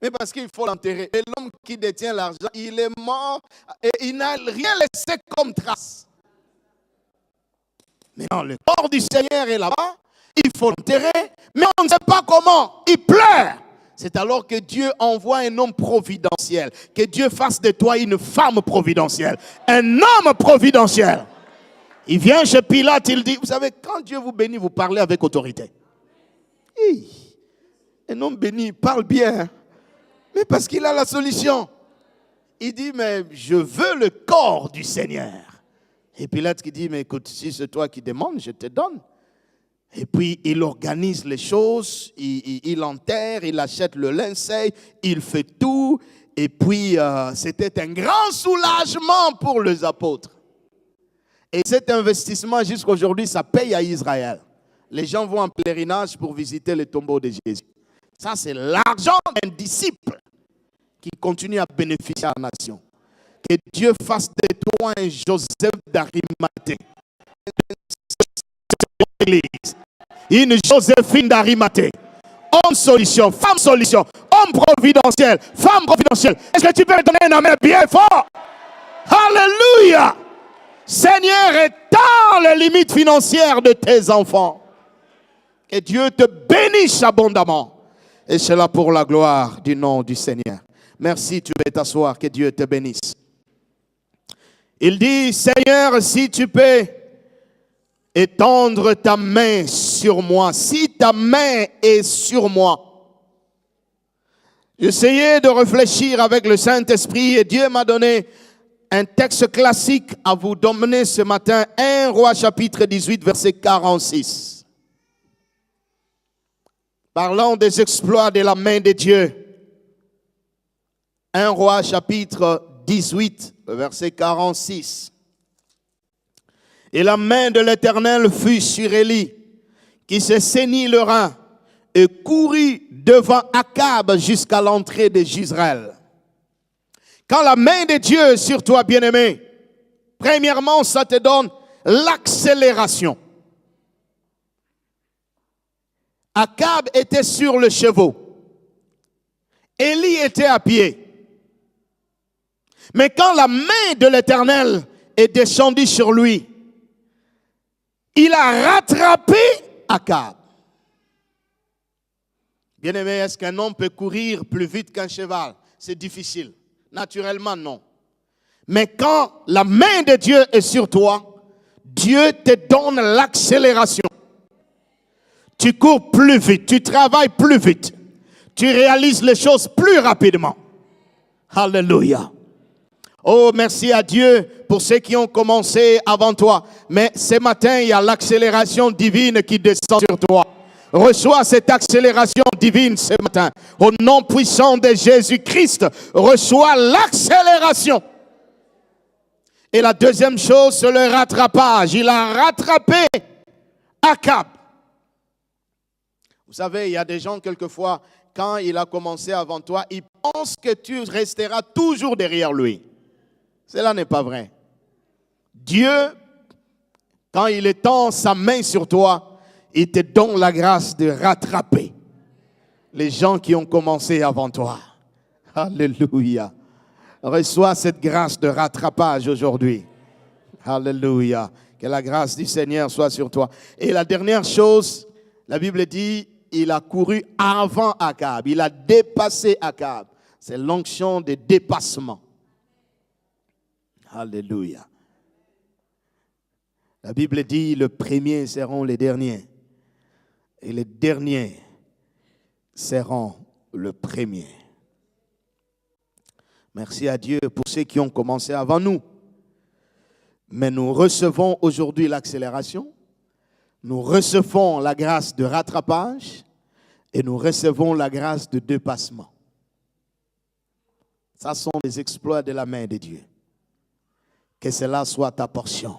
Mais parce qu'il faut l'enterrer. Et l'homme qui détient l'argent, il est mort et il n'a rien laissé comme trace. Maintenant, le corps du Seigneur est là-bas, il faut l'enterrer, mais on ne sait pas comment. Il pleure. C'est alors que Dieu envoie un homme providentiel. Que Dieu fasse de toi une femme providentielle. Un homme providentiel. Il vient chez Pilate, il dit, vous savez, quand Dieu vous bénit, vous parlez avec autorité. Un homme béni parle bien. Mais parce qu'il a la solution. Il dit, mais je veux le corps du Seigneur. Et Pilate qui dit, mais écoute, si c'est toi qui demandes, je te donne. Et puis, il organise les choses, il enterre, il achète le linceul, il fait tout. Et puis, c'était un grand soulagement pour les apôtres. Et cet investissement, jusqu'à aujourd'hui, ça paye à Israël. Les gens vont en pèlerinage pour visiter le tombeau de Jésus. Ça, c'est l'argent d'un disciple qui continue à bénéficier à la nation. Que Dieu fasse de toi un Joseph d'Arimathée. Une Joséphine d'Arimathée. Homme solution, femme solution, homme providentiel, femme providentielle. Est-ce que tu peux me donner un amen bien fort? Alléluia! Seigneur, étends les limites financières de tes enfants. Que Dieu te bénisse abondamment. Et c'est là pour la gloire du nom du Seigneur. Merci, tu peux t'asseoir, que Dieu te bénisse. Il dit, Seigneur, si tu peux étendre ta main sur moi, si ta main est sur moi. J'essayais de réfléchir avec le Saint-Esprit et Dieu m'a donné un texte classique à vous donner ce matin, 1 Roi chapitre 18, verset 46. Parlant des exploits de la main de Dieu. 1 Roi chapitre 18, verset 46. Et la main de l'Éternel fut sur Élie, qui se saignit le rein et courut devant Akab jusqu'à l'entrée de Jezreel. Quand la main de Dieu est sur toi, bien-aimé, premièrement, ça te donne l'accélération. Akab était sur le cheval. Élie était à pied. Mais quand la main de l'Éternel est descendue sur lui, il a rattrapé Akab. Bien-aimé, est-ce qu'un homme peut courir plus vite qu'un cheval? C'est difficile. Naturellement, non. Mais quand la main de Dieu est sur toi, Dieu te donne l'accélération. Tu cours plus vite, tu travailles plus vite, tu réalises les choses plus rapidement. Alléluia. Oh, merci à Dieu pour ceux qui ont commencé avant toi. Mais ce matin, il y a l'accélération divine qui descend sur toi. Reçois cette accélération divine ce matin. Au nom puissant de Jésus-Christ, reçois l'accélération. Et la deuxième chose, c'est le rattrapage. Il a rattrapé Akab. Vous savez, il y a des gens, quelquefois, quand il a commencé avant toi, ils pensent que tu resteras toujours derrière lui. Cela n'est pas vrai. Dieu, quand il étend sa main sur toi, il te donne la grâce de rattraper les gens qui ont commencé avant toi. Alléluia. Reçois cette grâce de rattrapage aujourd'hui. Alléluia. Que la grâce du Seigneur soit sur toi. Et la dernière chose, la Bible dit, il a couru avant Akab. Il a dépassé Akab. C'est l'onction de dépassement. Alléluia. La Bible dit, les premiers seront les derniers. Et les derniers seront le premier. Merci à Dieu pour ceux qui ont commencé avant nous. Mais nous recevons aujourd'hui l'accélération, nous recevons la grâce de rattrapage et nous recevons la grâce de dépassement. Ça sont les exploits de la main de Dieu. Que cela soit ta portion.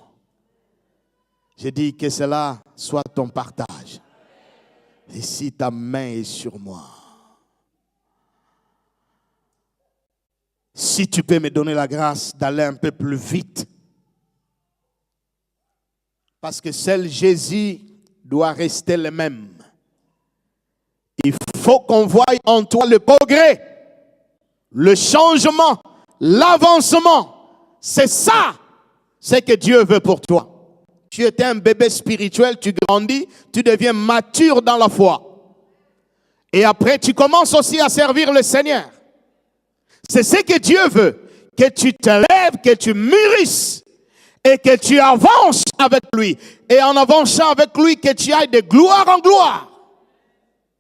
Je dis que cela soit ton partage. Et si ta main est sur moi, si tu peux me donner la grâce d'aller un peu plus vite, parce que seul Jésus doit rester le même. Il faut qu'on voie en toi le progrès, le changement, l'avancement. C'est ça, c'est que Dieu veut pour toi. Tu étais un bébé spirituel, tu grandis, tu deviens mature dans la foi. Et après, tu commences aussi à servir le Seigneur. C'est ce que Dieu veut, que tu te lèves, que tu mûrisses et que tu avances avec lui. Et en avançant avec lui, que tu ailles de gloire en gloire.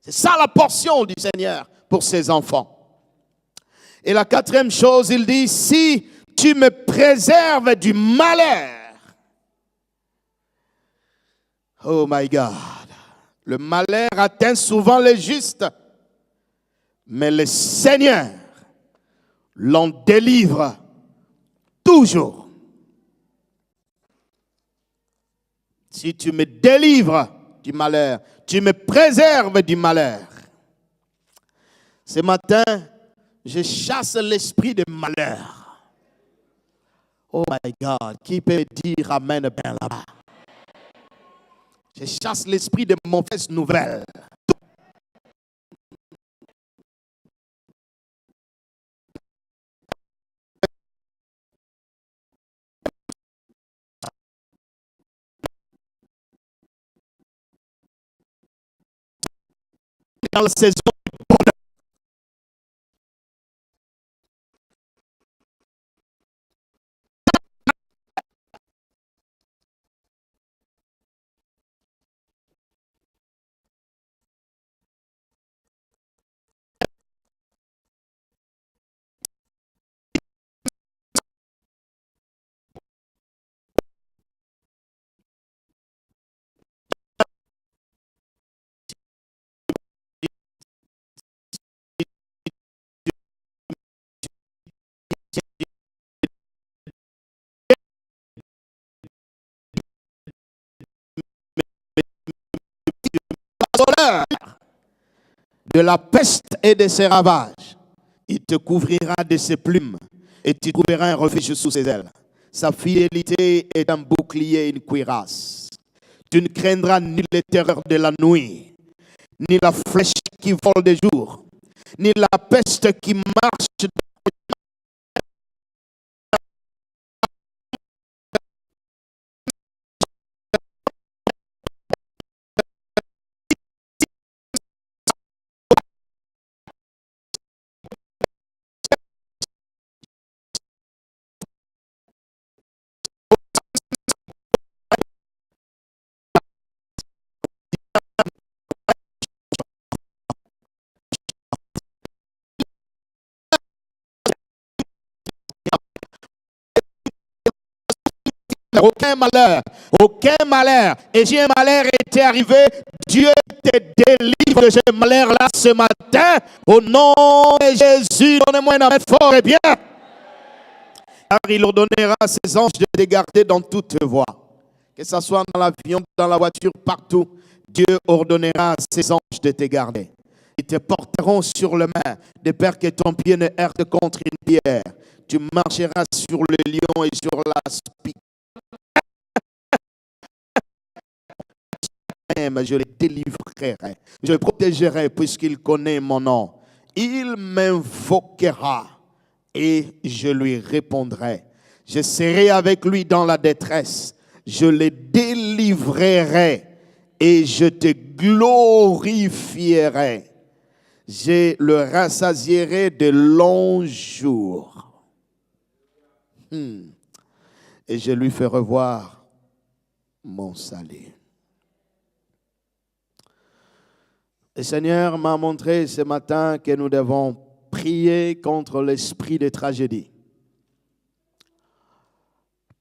C'est ça la portion du Seigneur pour ses enfants. Et la quatrième chose, il dit, si tu me préserves du malheur. Oh my God. Le malheur atteint souvent les justes, mais le Seigneur l'en délivre toujours. Si tu me délivres du malheur, tu me préserves du malheur. Ce matin, je chasse l'esprit de malheur. Oh my God, qui peut dire amen bien là-bas? Je chasse l'esprit de mauvaises nouvelles. Dans la saison du bonheur. De la peste et de ses ravages. Il te couvrira de ses plumes et tu trouveras un refuge sous ses ailes. Sa fidélité est un bouclier et une cuirasse. Tu ne craindras ni les terreurs de la nuit, ni la flèche qui vole de jour, ni la peste qui marche. Aucun malheur. Et si un malheur était arrivé, Dieu te délivre de ce malheur-là ce matin. Au nom de Jésus, donnez-moi un amen fort et bien. Car il ordonnera à ses anges de te garder dans toutes voies. Que ce soit dans l'avion, dans la voiture, partout. Dieu ordonnera à ses anges de te garder. Ils te porteront sur le main, de peur que ton pied ne heurte contre une pierre. Tu marcheras sur le lion et sur l'aspic. Je les délivrerai, je les protégerai puisqu'il connaît mon nom. Il m'invoquera et je lui répondrai. Je serai avec lui dans la détresse. Je le délivrerai et je te glorifierai. Je le rassasierai de longs jours. Et je lui ferai voir mon salut. Le Seigneur m'a montré ce matin que nous devons prier contre l'esprit de tragédie.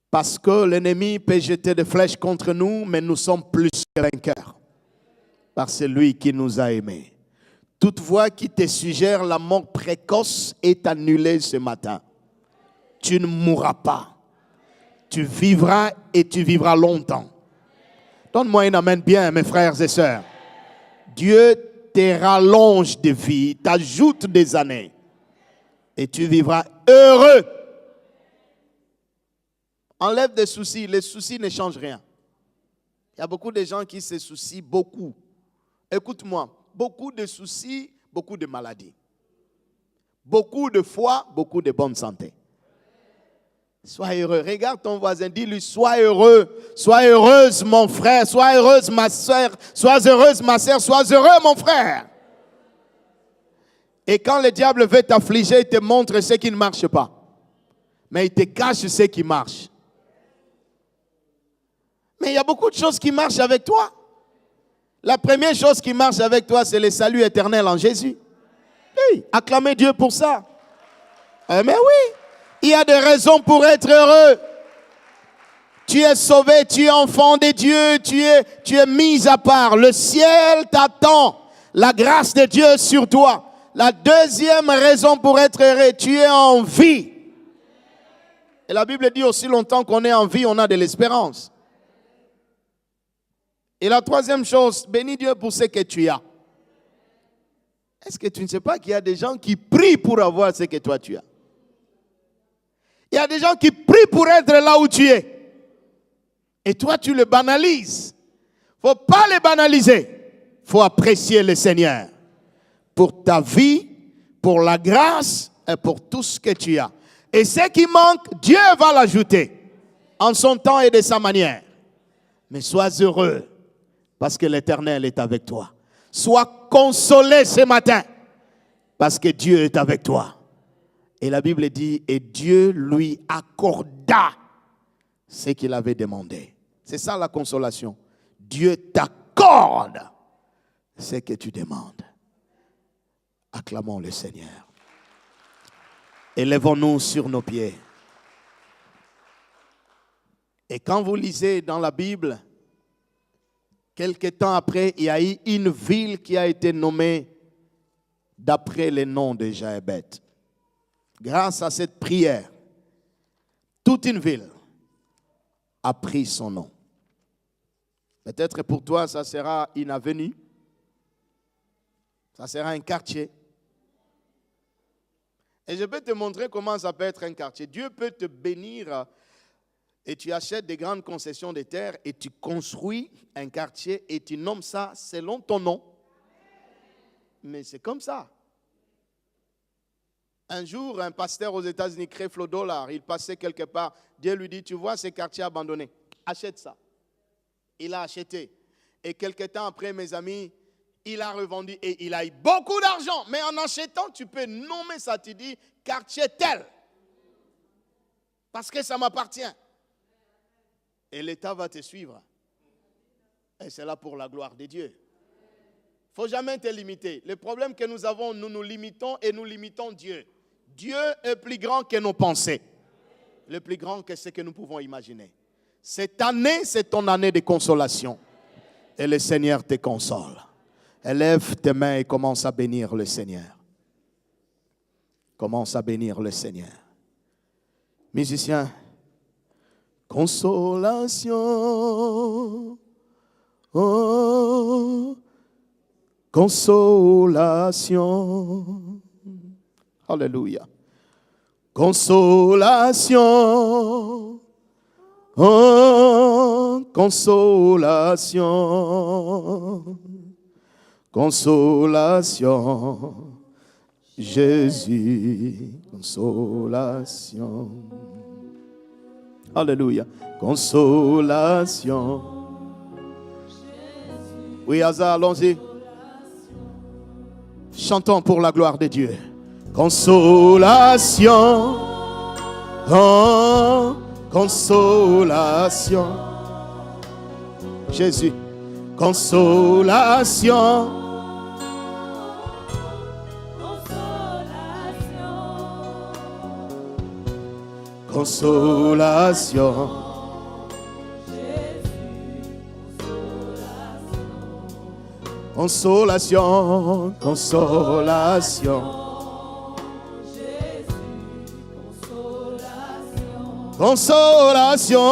Parce que l'ennemi peut jeter des flèches contre nous, mais nous sommes plus que vainqueurs par celui qui nous a aimés. Toute voix qui te suggère la mort précoce est annulée ce matin. Tu ne mourras pas. Tu vivras et tu vivras longtemps. Donne-moi un amen bien, mes frères et sœurs. Dieu te rallonge de vie, t'ajoute des années et tu vivras heureux. Enlève des soucis, les soucis ne changent rien. Il y a beaucoup de gens qui se soucient beaucoup. Écoute-moi, beaucoup de soucis, beaucoup de maladies. Beaucoup de foi, beaucoup de bonne santé. Sois heureux. Regarde ton voisin, dis-lui, sois heureux. Sois heureuse, mon frère. Sois heureuse, ma soeur. Sois heureuse, ma soeur. Sois heureux, mon frère. Et quand le diable veut t'affliger, il te montre ce qui ne marche pas. Mais il te cache ce qui marche. Mais il y a beaucoup de choses qui marchent avec toi. La première chose qui marche avec toi, c'est le salut éternel en Jésus. Oui, acclamez Dieu pour ça. Mais oui, il y a des raisons pour être heureux. Tu es sauvé, tu es enfant de Dieu, tu es mis à part. Le ciel t'attend. La grâce de Dieu sur toi. La deuxième raison pour être heureux, tu es en vie. Et la Bible dit aussi longtemps qu'on est en vie, on a de l'espérance. Et la troisième chose, bénis Dieu pour ce que tu as. Est-ce que tu ne sais pas qu'il y a des gens qui prient pour avoir ce que toi tu as? Il y a des gens qui prient pour être là où tu es. Et toi tu le banalises. Il ne faut pas le banaliser. Il faut apprécier le Seigneur. Pour ta vie, pour la grâce et pour tout ce que tu as. Et ce qui manque, Dieu va l'ajouter en son temps et de sa manière. Mais sois heureux parce que l'Éternel est avec toi. Sois consolé ce matin parce que Dieu est avec toi. Et la Bible dit, et Dieu lui accorda ce qu'il avait demandé. C'est ça la consolation. Dieu t'accorde ce que tu demandes. Acclamons le Seigneur. Élevons-nous sur nos pieds. Et quand vous lisez dans la Bible, quelque temps après, il y a eu une ville qui a été nommée d'après le nom de Jaébeth. Grâce à cette prière, toute une ville a pris son nom. Peut-être pour toi, ça sera une avenue, ça sera un quartier. Et je peux te montrer comment ça peut être un quartier. Dieu peut te bénir et tu achètes des grandes concessions de terre et tu construis un quartier et tu nommes ça selon ton nom. Mais c'est comme ça. Un jour, un pasteur aux États-Unis, Creflo Dollar, il passait quelque part. Dieu lui dit, tu vois ces quartiers abandonnés, achète ça. Il a acheté. Et quelque temps après, mes amis, il a revendu et il a eu beaucoup d'argent. Mais en achetant, tu peux nommer ça. Tu dis quartier tel. Parce que ça m'appartient. Et l'État va te suivre. Et c'est là pour la gloire de Dieu. Il ne faut jamais te limiter. Le problème que nous avons, nous nous limitons et nous limitons Dieu. Dieu est plus grand que nos pensées. Le plus grand que ce que nous pouvons imaginer. Cette année, c'est ton année de consolation. Et le Seigneur te console. Élève tes mains et commence à bénir le Seigneur. Commence à bénir le Seigneur. Musiciens, consolation, oh, consolation. Alléluia. Consolation, oh, consolation. Consolation, Jésus, consolation. Alléluia. Consolation. Oui, Asa, allons-y. Chantons pour la gloire de Dieu. Consolation, oh, consolation. Jésus, consolation. consolation. Consolation, consolation. Consolation,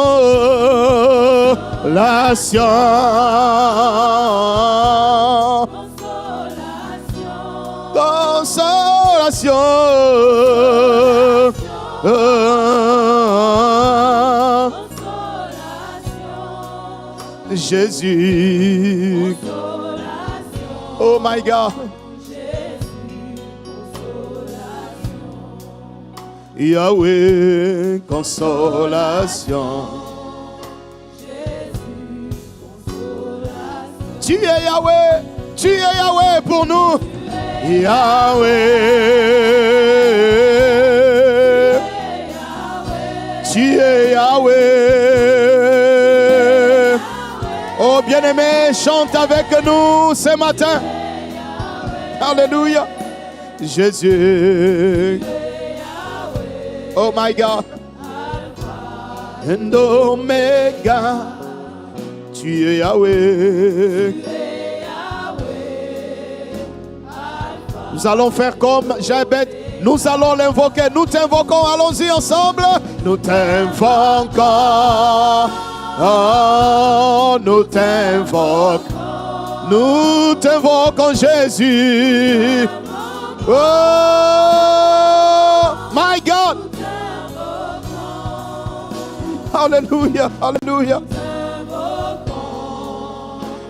consolation. Jésus. Oh my God. Yahweh, consolation. Tu es Yahweh pour nous. Yahweh, tu es Yahweh. Oh bien-aimé, chante avec nous ce matin. Alléluia. Jésus. Oh my God. And Omega. Tu es Yahweh. Nous allons faire comme Jabez. Nous allons l'invoquer. Nous t'invoquons. Allons-y ensemble. Nous t'invoquons. Oh, nous t'invoquons. Nous t'invoquons Jésus. Oh my God. Alléluia, alléluia.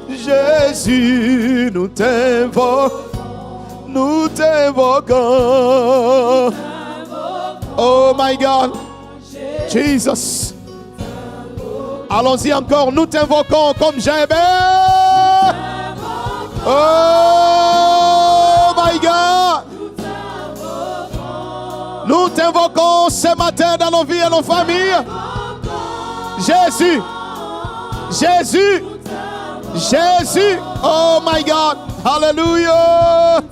Jésus, nous t'invoquons. Nous t'invoquons. Oh my God. Jesus. Allons-y encore. Nous t'invoquons comme Jabez. Oh my God. Nous t'invoquons ce matin dans nos vies et nos familles. Jésus. Jésus. Jésus. Oh my God. Hallelujah.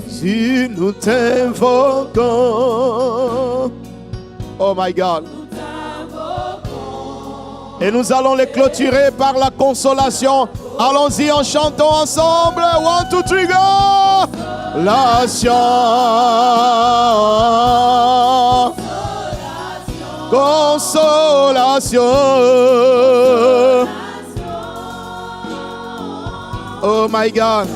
Si nous t'invoquons. Oh my God. Et nous allons les clôturer par la consolation. Allons-y en chantant ensemble. 1, 2, 3, go! La science. Consolation. Oh my God.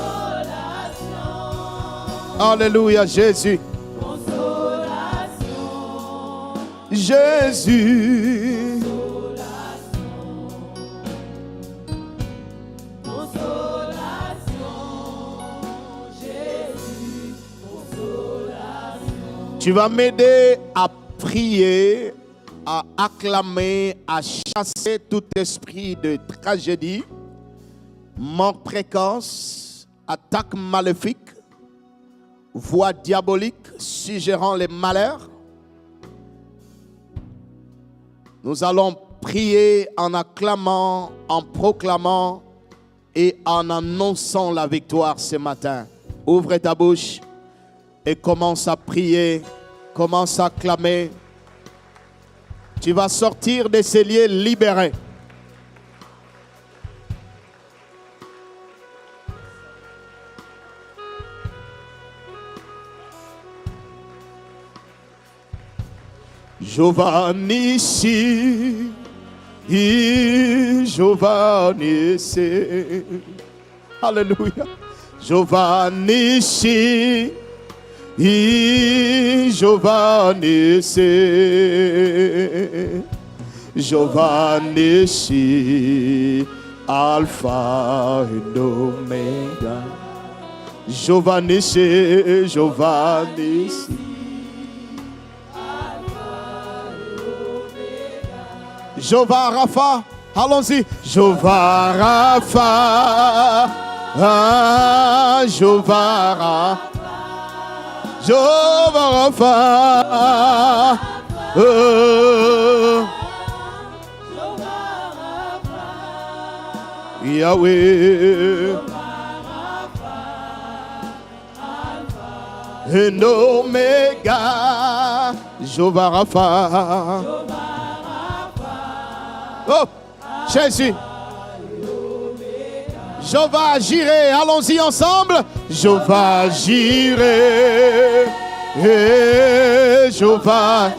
Alléluia, Jésus. Jésus. Tu vas m'aider à prier, à acclamer, à chasser tout esprit de tragédie, mort précoce, attaque maléfique, voix diabolique suggérant les malheurs. Nous allons prier en acclamant, en proclamant et en annonçant la victoire ce matin. Ouvre ta bouche et commence à prier, commence à clamer. Tu vas sortir de ces lieux libérés. Giovanni si, Giovanni si. Alléluia. Giovanni si. Giovanni si, Giovanni si, Alpha et Omega. Giovanni si, Giovanni si. Jehovah Rapha, allons-y. Jehovah Rapha, Jehovah Rapha. Jehovah Rapha, Yahweh, and Omega, Jehovah Rapha. Oh, Jésus. Jehovah Jireh, allons-y ensemble. Jehovah Jireh, Jehovah,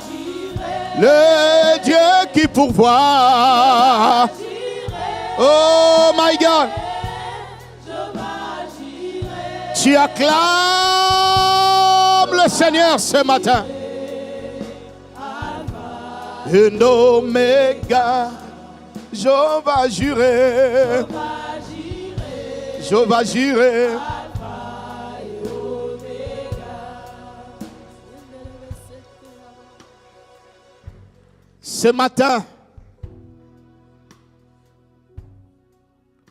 le Dieu qui pourvoit. Oh my God. Tu acclames le Seigneur ce matin. And Omega, Jehovah Jireh, Jehovah Jireh. Ce matin,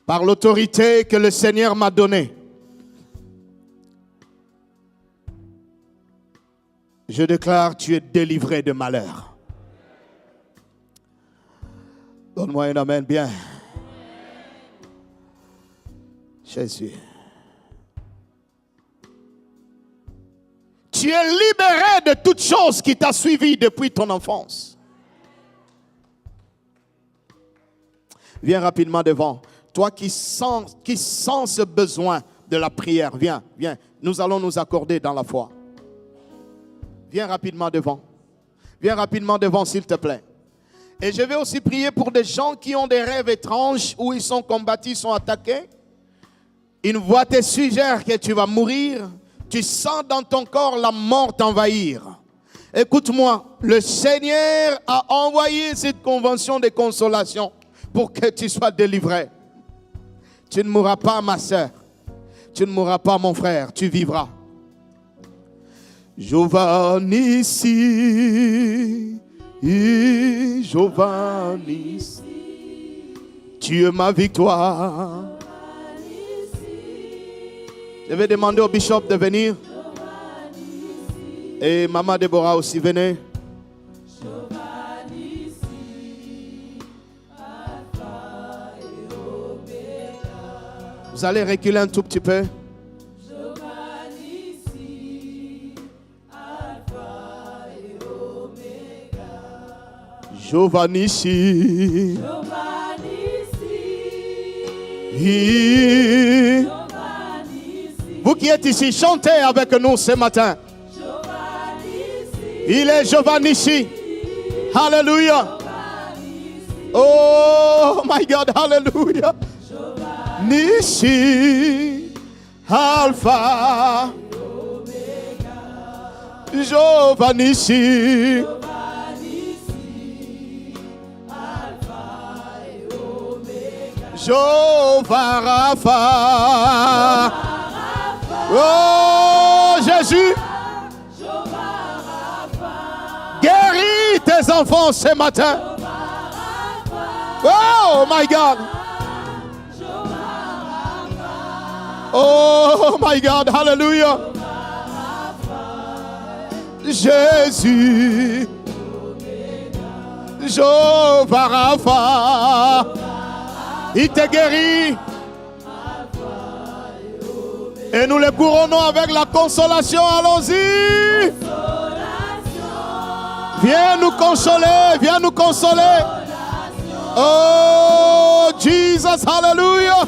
par l'autorité que le Seigneur m'a donnée, je déclare, tu es délivré de malheur. Donne-moi un amen bien. Jésus. Tu es libéré de toute chose qui t'a suivi depuis ton enfance. Viens rapidement devant. Toi qui sens ce besoin de la prière, viens. Nous allons nous accorder dans la foi. Viens rapidement devant. Viens rapidement devant, s'il te plaît. Et je vais aussi prier pour des gens qui ont des rêves étranges où ils sont combattus, ils sont attaqués. Une voix te suggère que tu vas mourir. Tu sens dans ton corps la mort t'envahir. Écoute-moi, le Seigneur a envoyé cette convention de consolation pour que tu sois délivré. Tu ne mourras pas, ma soeur. Tu ne mourras pas, mon frère. Tu vivras. Jehovah Nissi, Jehovah Nissi, tu es ma victoire. Je vais demander au bishop de venir. Et maman Déborah aussi, venez. Vous allez reculer un tout petit peu. Jehovah Nissi, vous qui êtes ici, chantez avec nous ce matin. Il est Jehovah Nissi. Hallelujah. Oh my God, hallelujah. Nissi, Alpha, Jehovah Nissi. Jehovah Rapha. Oh Jésus, guéris tes enfants ce matin. Oh my God. Oh my God, hallelujah. Jésus, Jehovah Rapha. Il te guérit. Et nous le couronnons avec la consolation. Allons-y. Viens nous consoler. Viens nous consoler. Oh, Jesus, hallelujah.